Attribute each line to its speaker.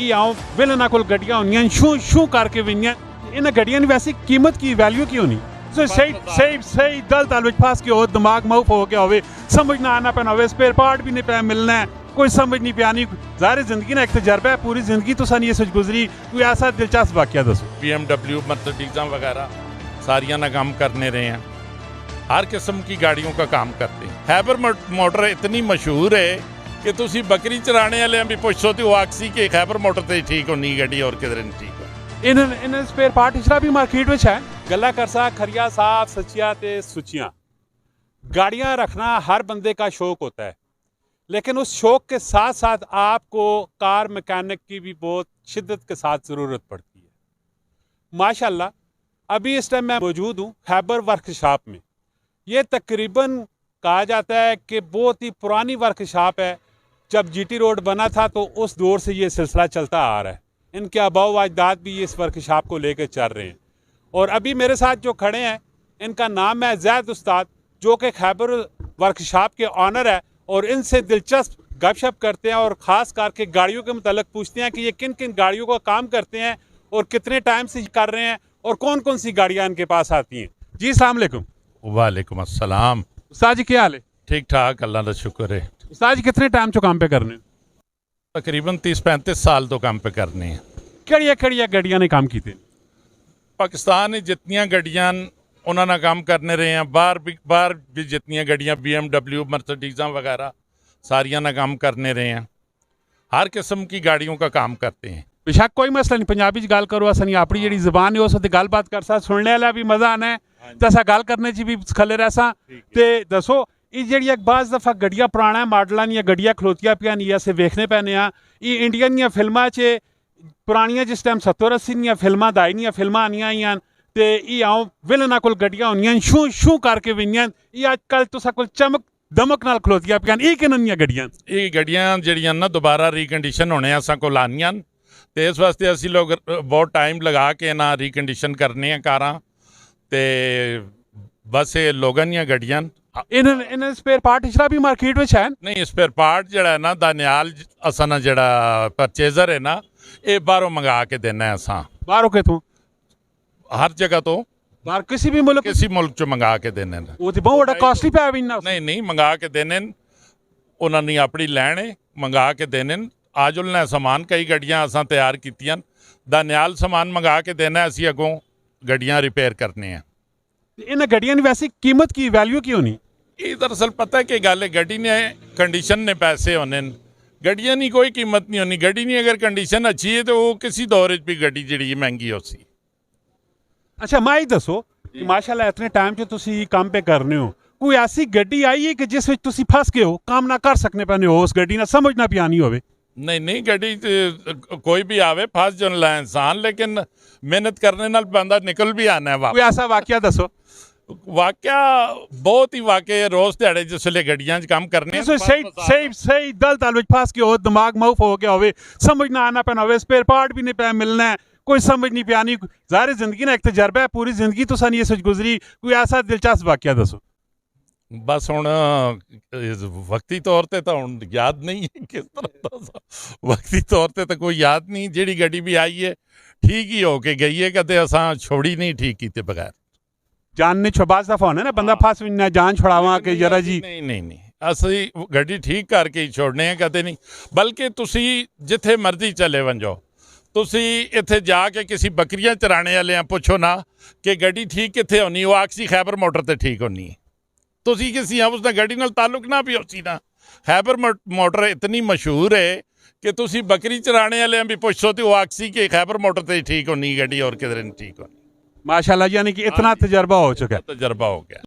Speaker 1: ਇਹ ਆਓ ਵਿਲਨਾਂ ਕੋਲ ਗੱਡੀਆਂ ਹੁੰਦੀਆਂ ਸ਼ੂ ਸ਼ੂ ਕਰਕੇ ਵਈਆਂ ਇਹਨਾਂ ਗੱਡੀਆਂ ਦੀ ਵੈਸੇ ਕੀਮਤ ਕੀ ਵੈਲਿਊ ਕੀ ਹੋਣੀ ਸਹੀ ਦਲ ਵਿੱਚ ਫਸ ਕੇ ਹੋ ਦਿਮਾਗ ਮਾਊਫ ਹੋ ਗਿਆ ਹੋਵੇ ਸਮਝ ਨਾ ਆਣਾ ਪੈਣਾ ਹੋਵੇ ਸਪੇਅਰ ਪਾर्ट भी नहीं पिया मिलना है कोई समझ नहीं पिया नहीं ज़ाहिर ज़िंदगी ना एक तजर्बा है पूरी ज़िंदगी तो सन ये सोच गुजरी कोई ऐसा दिलचस्प वाक़या दसो
Speaker 2: BMW मर्सिडीज़ वगैरह सारियां ना काम करने रहे हैं हर किस्म की गाड़ियों का काम करते हैं हैबर मोटर इतनी मशहूर है कि तुसी बकरी चराने वाले भी पुछो तो आखसी कि हैबर मोटर तो ठीक होनी गड्डी और किधर नहीं ठीक
Speaker 1: इन स्पेयर पार्ट इचरा भी मार्केट में है गला करसा खरिया साफ सचिया ते सुचियाँ गाड़ियाँ रखना हर बंदे का शौक होता है लेकिन उस शौक के साथ साथ आपको कार मैकेनिक की भी बहुत शिद्दत के साथ ज़रूरत पड़ती है माशाल्लाह अभी इस टाइम मैं मौजूद हूँ हैबर वर्कशॉप में ये तकरीबन कहा जाता है कि बहुत ही पुरानी वर्कशॉप है जब GT रोड बना था तो उस दौर से ये सिलसिला चलता आ रहा है इनके आबाओ अजदाद भी इस वर्कशॉप को लेकर चल रहे हैं और अभी मेरे साथ जो खड़े हैं इनका नाम है जैद उस्ताद जो कि खैबर वर्कशॉप के ऑनर है और इनसे दिलचस्प गपशप करते हैं और ख़ास करके गाड़ियों के मतलब पूछते हैं कि ये किन किन गाड़ियों का काम करते हैं और कितने टाइम से कर रहे हैं और कौन कौन सी गाड़ियाँ इनके पास आती हैं। जी अस्सलाम वालेकुम।
Speaker 2: वालेकुम अस्सलाम।
Speaker 1: उस्ताद जी क्या हाल है?
Speaker 2: ठीक ठाक अल्लाह का शुक्र है।
Speaker 1: उस्ताद जी कितने टाइम चो काम पे करने?
Speaker 2: तकरीबन 30-35 साल तो काम पे करने हैं।
Speaker 1: ਕਿਹੜੀਆਂ ਗੱਡੀਆਂ ਨੇ ਕੰਮ ਕੀਤੇ?
Speaker 2: पाकिस्तान जितनियाँ गड्डियाँ उन्होंने काम करने रहे हैं बाहर भी जितनियाँ गड्डियाँ BMW मर्सिडीज़ वगैरह सारियां ना काम करने रहे हैं हर किस्म की गाड़ियों का काम करते हैं।
Speaker 1: बेशक कोई मसला नहीं पंजाबी गल करो असनी अपनी जी जबान है उस गलबात कर सा सुनने वाला भी मज़ा आना है तो असा गल करने च भी खले रह तो दसो ये जी बाज़ दफ़ा गड्डियाँ पुराना मॉडलों दी गड्डियाँ खलोतियां पिया नहीं अस वेखने पैने ये इंडियन दी फिल्मां च पुरानियां जिस टाइम 70-80 दी फिल्मां दाई दी फिल्मां आनियां आईयां ते ये आओ विलना कोल गड्डियां होंदियां शू शू करके वईयां ये अजकल तुसा कोल चमक दमक नाल खलोतियां पियां ये किन्हां दियां गड्डियां? ये
Speaker 2: गड्डियां जिहड़ियां ना दोबारा रिकंडीशन होने असां कोल आनियां ते इस वास्ते असीं लोग बहुत टाइम लगा के ना रिकंडीशन करने कारां ते बस ये लोगां दियां गड्डियां
Speaker 1: इन स्पेयर पार्ट इचरा भी मार्केट में है
Speaker 2: नहीं स्पेयर पार्ट जिहड़ा है ना दानियाल असां ना जिहड़ा परचेजर है ना ये बाहरों मंगा के देना है असां
Speaker 1: बाहरों कितों
Speaker 2: हर जगह तो
Speaker 1: बाहर किसी मुल्क
Speaker 2: चो मंगा के देने
Speaker 1: वो तो बहुत बड़ा कॉस्टली पे भी
Speaker 2: नहीं मंगा के देने उन्होंने अपनी लैने मंगा के देने आज उन्हें समान कई गड्डियां असां तैयार कीतियां दानियाल समान मंगा के देना असीं अगों गड्डियां रिपेयर करने हैं।
Speaker 1: इन गड्डियां की वैसे कीमत की वैल्यू की होनी?
Speaker 2: ये दरअसल पता है कि गल गड्डी ने कंडीशन ने पैसे होने गड्डियां की कोई कीमत नहीं होनी गड्डी की अगर कंडीशन अच्छी है तो वो किसी दौर भी गड्डी जी महंगी हो सी।
Speaker 1: अच्छा मैं ही दसो कि माशाल्लाह इतने टाइम जो तुसी काम पे करने हो कोई ऐसी गड्डी आई है कि जिस विच तुसी फस गए हो काम ना कर सकने पैने हो उस गड्डी ना समझ ना पियानी होवे?
Speaker 2: नहीं गड्डी कोई भी आवे फस जो ला इंसान लेकिन मेहनत करने नाल बंदा निकल भी आना है।
Speaker 1: कोई ऐसा वाकया दसो?
Speaker 2: वाकया बहुत ही वाकई रोज दिहाड़े जिसले गड्डियां काम करने
Speaker 1: सही दल विच फस के हो दिमाग माऊफ हो गया होवे समझ ना आना पैना होवे स्पेयर पार्ट भी नहीं पिया मिलना है कोई समझ नहीं पिया नहीं ज़ाहिर ज़िंदगी ना एक तजर्बा है पूरी ज़िंदगी तो सन ये सोच गुजरी कोई ऐसा दिलचस्प वाकया दसो?
Speaker 2: बस हुण वक्ती तौर पर तो हुण याद नहीं है किस तरह वक्ती तौर पर तो कोई याद नहीं जिहड़ी गड्डी भी आई है ठीक ही हो के गई है कदे असां छोड़ी नहीं ठीक कीते बगैर
Speaker 1: जान ने छबाज दफा होने ना बंदा फस ना जान छुड़ावा के जरा जी
Speaker 2: नहीं असीं गड्डी ठीक करके ही छोड़ने हैं कदे नहीं बल्कि तुसी जिथे मर्जी चले वंजो तुसी इत्थे जाके किसी बकरियां चराने वाले पुछो ना कि गड्डी ठीक कित्थे होनी वो आखसी खैबर मोटर ते ठीक होनी है तुसी किसी उसका गड्डी नाल ताल्लुक ना भी होसी ना खैबर मोटर इतनी मशहूर है कि तुसी बकरी चराने वाले भी पुछो तो वो आखसी कि खैबर मोटर ते ठीक होनी गड्डी और किधर नहीं ठीक होनी।
Speaker 1: माशाल्लाह यानी कि इतना तजर्बा हो चुका है।
Speaker 2: तजर्बा हो गया।